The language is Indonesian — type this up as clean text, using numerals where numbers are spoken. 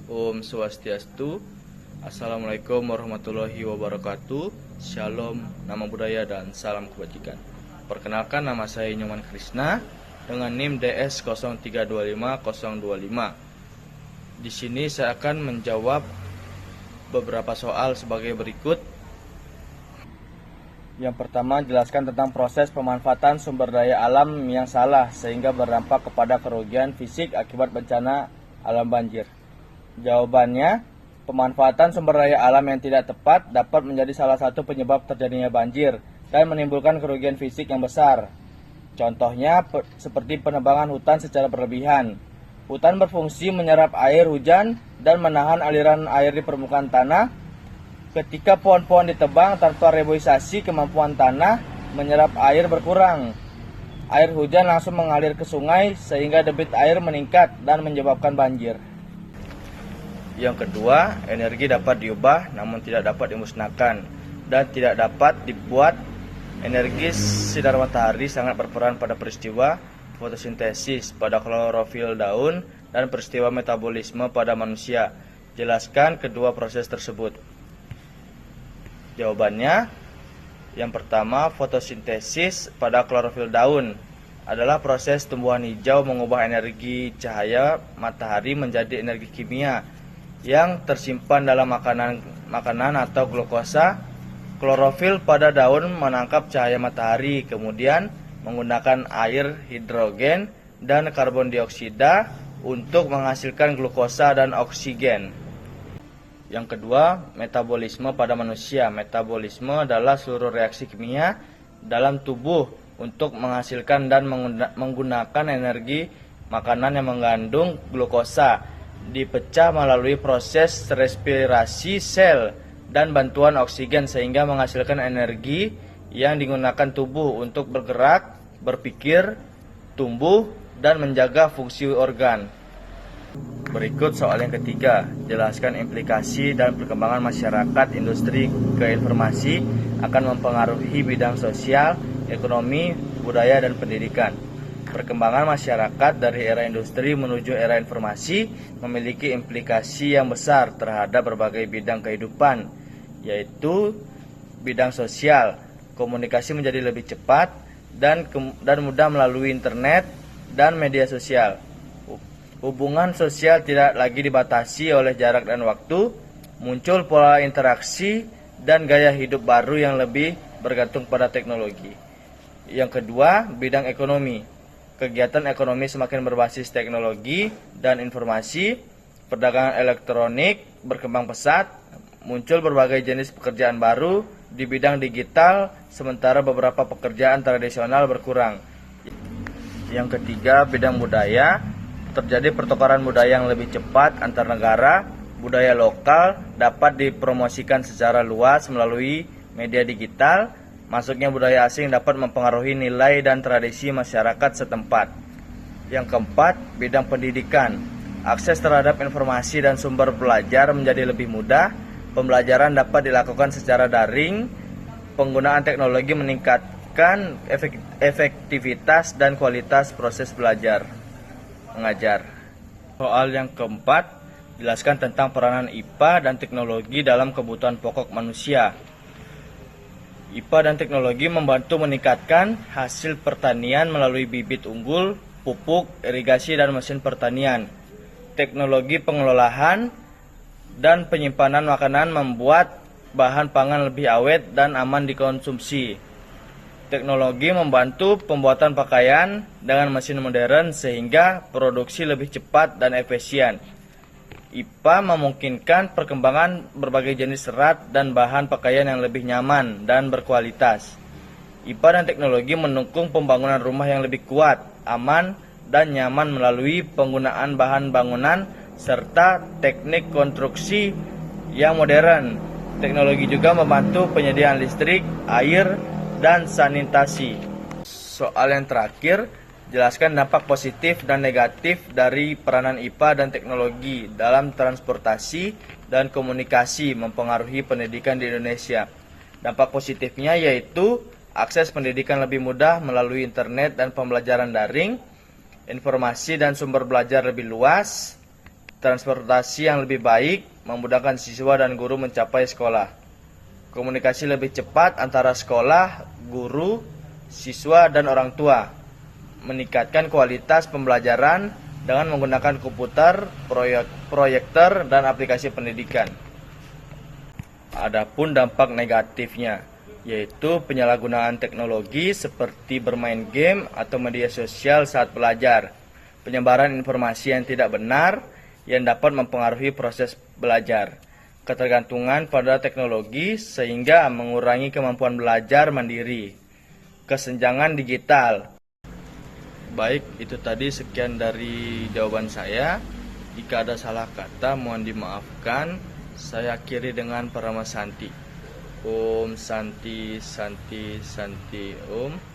Om Swastiastu. Assalamualaikum warahmatullahi wabarakatuh. Shalom, nama budaya dan salam kebajikan. Perkenalkan, nama saya Nyoman Krisna dengan NIM DS 0325025. Di sini saya akan menjawab beberapa soal sebagai berikut. Yang pertama, jelaskan tentang proses pemanfaatan sumber daya alam yang salah sehingga berdampak kepada kerugian fisik akibat bencana alam banjir. Jawabannya, pemanfaatan sumber daya alam yang tidak tepat dapat menjadi salah satu penyebab terjadinya banjir dan menimbulkan kerugian fisik yang besar. Contohnya seperti penebangan hutan secara berlebihan. Hutan berfungsi menyerap air hujan dan menahan aliran air di permukaan tanah. Ketika pohon-pohon ditebang tanpa reboisasi, kemampuan tanah menyerap air berkurang. Air hujan langsung mengalir ke sungai sehingga debit air meningkat dan menyebabkan banjir. Yang kedua, energi dapat diubah namun tidak dapat dimusnahkan dan tidak dapat dibuat. Energi sinar matahari sangat berperan pada peristiwa fotosintesis pada klorofil daun dan peristiwa metabolisme pada manusia. Jelaskan kedua proses tersebut. Jawabannya, yang pertama, fotosintesis pada klorofil daun adalah proses tumbuhan hijau mengubah energi cahaya matahari menjadi energi kimia yang tersimpan dalam makanan atau glukosa. Klorofil pada daun menangkap cahaya matahari, kemudian menggunakan air, hidrogen, dan karbon dioksida untuk menghasilkan glukosa dan oksigen. Yang kedua, metabolisme pada manusia. Metabolisme adalah seluruh reaksi kimia dalam tubuh untuk menghasilkan dan menggunakan energi makanan yang mengandung glukosa. Dipecah melalui proses respirasi sel dan bantuan oksigen sehingga menghasilkan energi yang digunakan tubuh untuk bergerak, berpikir, tumbuh, dan menjaga fungsi organ. Berikut soal yang ketiga, jelaskan implikasi dan perkembangan masyarakat industri ke informasi akan mempengaruhi bidang sosial, ekonomi, budaya, dan pendidikan. Perkembangan masyarakat dari era industri menuju era informasi memiliki implikasi yang besar terhadap berbagai bidang kehidupan, yaitu bidang sosial. Komunikasi menjadi lebih cepat dan mudah melalui internet dan media sosial. Hubungan sosial tidak lagi dibatasi oleh jarak dan waktu, muncul pola interaksi dan gaya hidup baru yang lebih bergantung pada teknologi. Yang kedua, bidang ekonomi. Kegiatan ekonomi semakin berbasis teknologi dan informasi, perdagangan elektronik berkembang pesat, muncul berbagai jenis pekerjaan baru di bidang digital, sementara beberapa pekerjaan tradisional berkurang. Yang ketiga, bidang budaya. Terjadi pertukaran budaya yang lebih cepat antar negara. Budaya lokal dapat dipromosikan secara luas melalui media digital. Masuknya budaya asing dapat mempengaruhi nilai dan tradisi masyarakat setempat. Yang keempat, bidang pendidikan. Akses terhadap informasi dan sumber belajar menjadi lebih mudah. Pembelajaran dapat dilakukan secara daring. Penggunaan teknologi meningkatkan efektivitas dan kualitas proses belajar mengajar. Soal yang keempat, jelaskan tentang peranan IPA dan teknologi dalam kebutuhan pokok manusia. IPA dan teknologi membantu meningkatkan hasil pertanian melalui bibit unggul, pupuk, irigasi, dan mesin pertanian. Teknologi pengelolaan dan penyimpanan makanan membuat bahan pangan lebih awet dan aman dikonsumsi. Teknologi membantu pembuatan pakaian dengan mesin modern sehingga produksi lebih cepat dan efisien. IPA memungkinkan perkembangan berbagai jenis serat dan bahan pakaian yang lebih nyaman dan berkualitas. IPA dan teknologi mendukung pembangunan rumah yang lebih kuat, aman, dan nyaman melalui penggunaan bahan bangunan serta teknik konstruksi yang modern. Teknologi juga membantu penyediaan listrik, air, dan sanitasi. Soal yang terakhir, jelaskan dampak positif dan negatif dari peranan IPA dan teknologi dalam transportasi dan komunikasi mempengaruhi pendidikan di Indonesia. Dampak positifnya yaitu akses pendidikan lebih mudah melalui internet dan pembelajaran daring, informasi dan sumber belajar lebih luas, transportasi yang lebih baik, memudahkan siswa dan guru mencapai sekolah. Komunikasi lebih cepat antara sekolah, guru, siswa, dan orang tua. Meningkatkan kualitas pembelajaran dengan menggunakan komputer, proyektor, dan aplikasi pendidikan. Adapun dampak negatifnya, yaitu penyalahgunaan teknologi seperti bermain game atau media sosial saat belajar, penyebaran informasi yang tidak benar yang dapat mempengaruhi proses belajar, ketergantungan pada teknologi sehingga mengurangi kemampuan belajar mandiri, kesenjangan digital. Baik, itu tadi sekian dari jawaban saya. Jika ada salah kata, mohon dimaafkan. Saya akhiri dengan Parama Santi. Om Santi Santi Santi Om.